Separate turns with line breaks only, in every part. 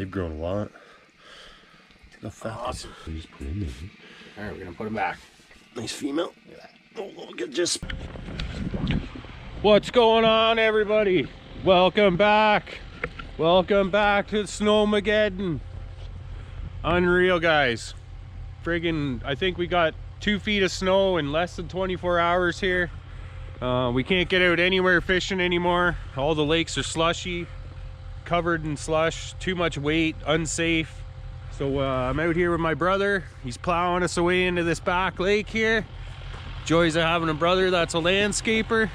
They've grown a lot. Look how fat
Awesome.
they just put in there.
All right, we're gonna put them back.
Nice female. Oh, look at this.
What's going on, everybody? Welcome back. Welcome back to Snowmageddon. Unreal, guys. Friggin', I think we got 2 feet of snow in less than 24 hours here. We can't get out anywhere fishing anymore. All the lakes are slushy, covered in slush, too much weight, unsafe. So I'm out here with my brother. He's plowing us away into this back lake here. Joys of having a brother that's a landscaper.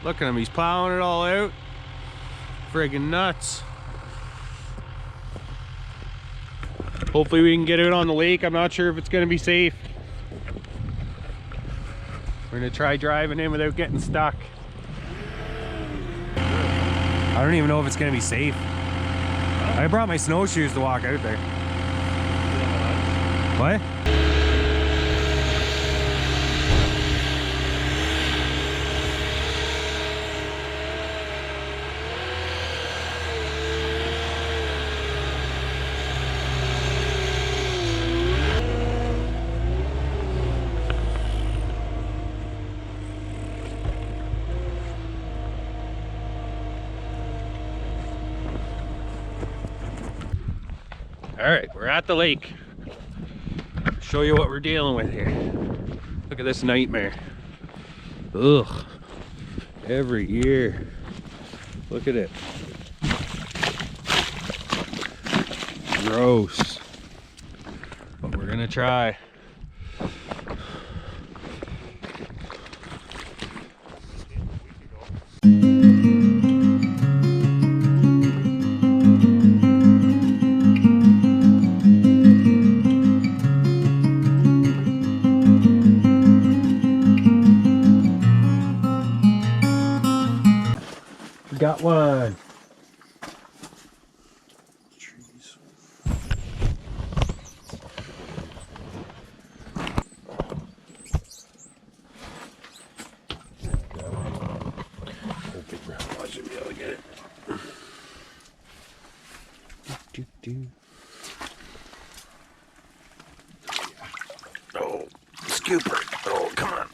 Look at him, he's plowing it all out. Friggin' nuts. Hopefully we can get out on the lake. I'm not sure if it's gonna be safe. We're gonna try driving in without getting stuck. I don't even know if it's gonna be safe. I brought my snowshoes to walk out there. What? All right, we're at the lake. Show you what we're dealing with here. Look at this nightmare. Ugh. Every year. Look at it. Gross. But we're gonna try. Got one.
Trees. Oh, big round. I should be able to get it. Oh, scooper. Oh, come on.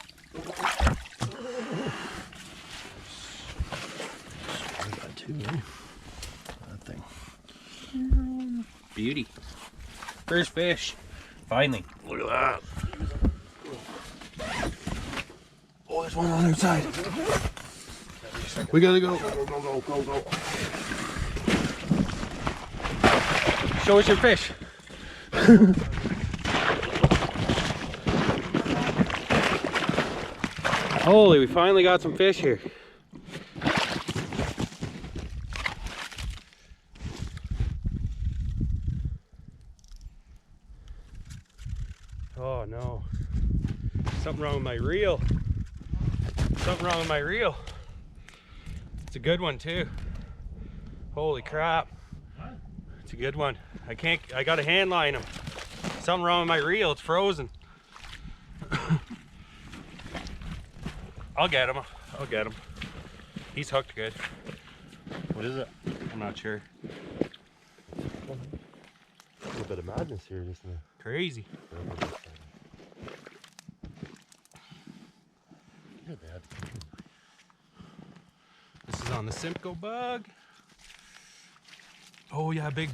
That thing.
Beauty. First fish. Finally.
Look at that. Oh, there's one on the other side. We gotta go. Go.
Show us your fish. Holy, we finally got some fish here. Oh no. Something wrong with my reel. Something wrong with my reel. It's a good one too. Holy crap. It's a good one. I got a hand line him. Something wrong with my reel, it's frozen. I'll get him. He's hooked good.
What is it?
I'm not sure.
A little bit of madness here just now.
Crazy. This is on the Simcoe bug. Oh yeah, big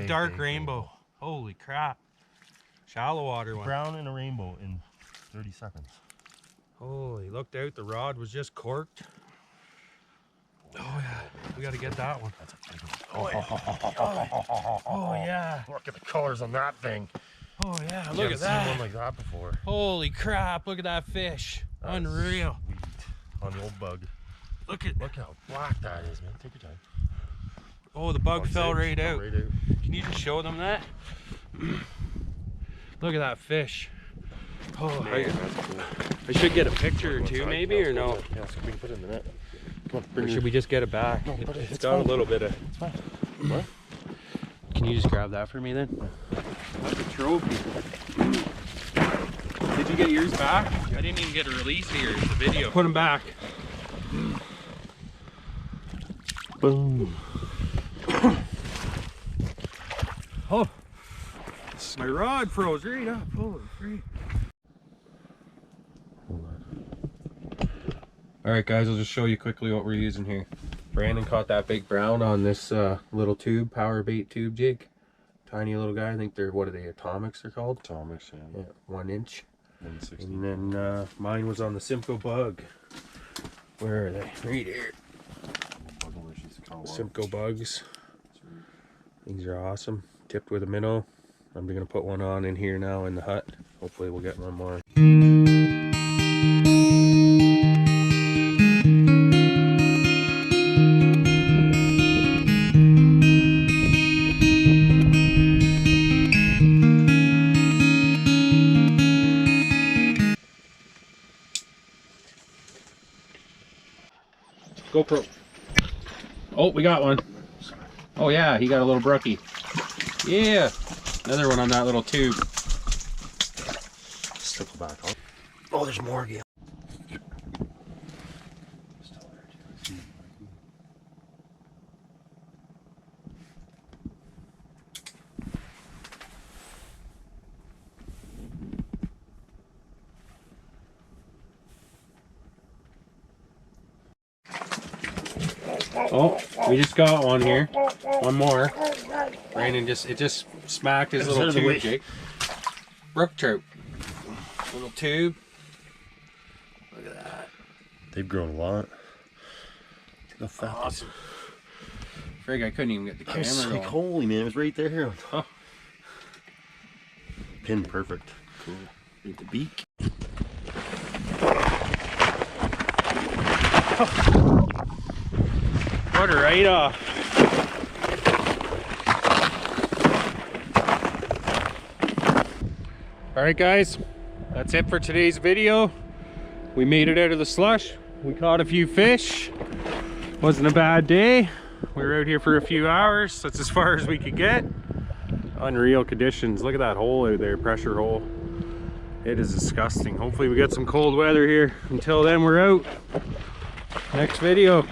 dark rainbow. Holy crap. Shallow water one.
Brown and a rainbow in 30 seconds.
Holy, looked out, the rod was just corked. Oh yeah, we gotta get that one.
That's a big one.
Oh yeah.
Look at the colors on that thing.
Oh yeah,
You
look
haven't
at
seen
that.
one like that before.
Holy crap, look at that fish.
That's
Unreal.
Sweet. On the old bug.
Look at,
Look how black that is, man. Take your time.
oh, the bug
Oh,
fell
see?
right
Fell
out.
right out.
Can you just show them that? Look at that fish. Oh,
Man, that's cool.
I should get a picture or
One
two
side,
maybe,
yeah,
or no?
Yeah, so we can put it in the net. Come on,
Or
bring
should we just get it back?
No, but
It's
it's
got a
fine.
little bit of...
It's fine. What?
Can you just grab that for me then? That's a trophy. Did you get yours back? I didn't even get a release here. It's a video. Put them back.
Boom.
Oh, my rod froze right up. Holy freak. Alright guys, I'll just show you quickly what we're using here. Brandon caught that big brown on this little tube, power bait tube jig. Tiny little guy. I think they're, what are they, atomics they're called?
Atomics,
Yeah, 1 inch.
160.
And then mine was on the Simcoe Bug. Where are they? Right here. Simcoe Bugs. These are awesome. Tipped with a minnow. I'm gonna put one on in here now in the hut. Hopefully we'll get one more. GoPro. Oh, we got one. Oh yeah, he got a little brookie. Yeah, another one on that little tube.
Stick back on.
Oh, there's more again. Oh, we just got one here. One more. Brandon just smacked his little tube jig. Brook trout. Little tube. Look at that.
They've grown a lot. Look how fat
Awesome. Frig, I couldn't even get the camera going.
Holy man, it was right there.
Huh.
Pin perfect. Cool. Need the beak.
Put her right off. Alright guys, that's it for today's video. We made it out of the slush. We caught a few fish. Wasn't a bad day. We were out here for a few hours. That's as far as we could get. Unreal conditions. Look at that hole out there, pressure hole. It is disgusting. Hopefully we get some cold weather here. Until then, we're out. Next video.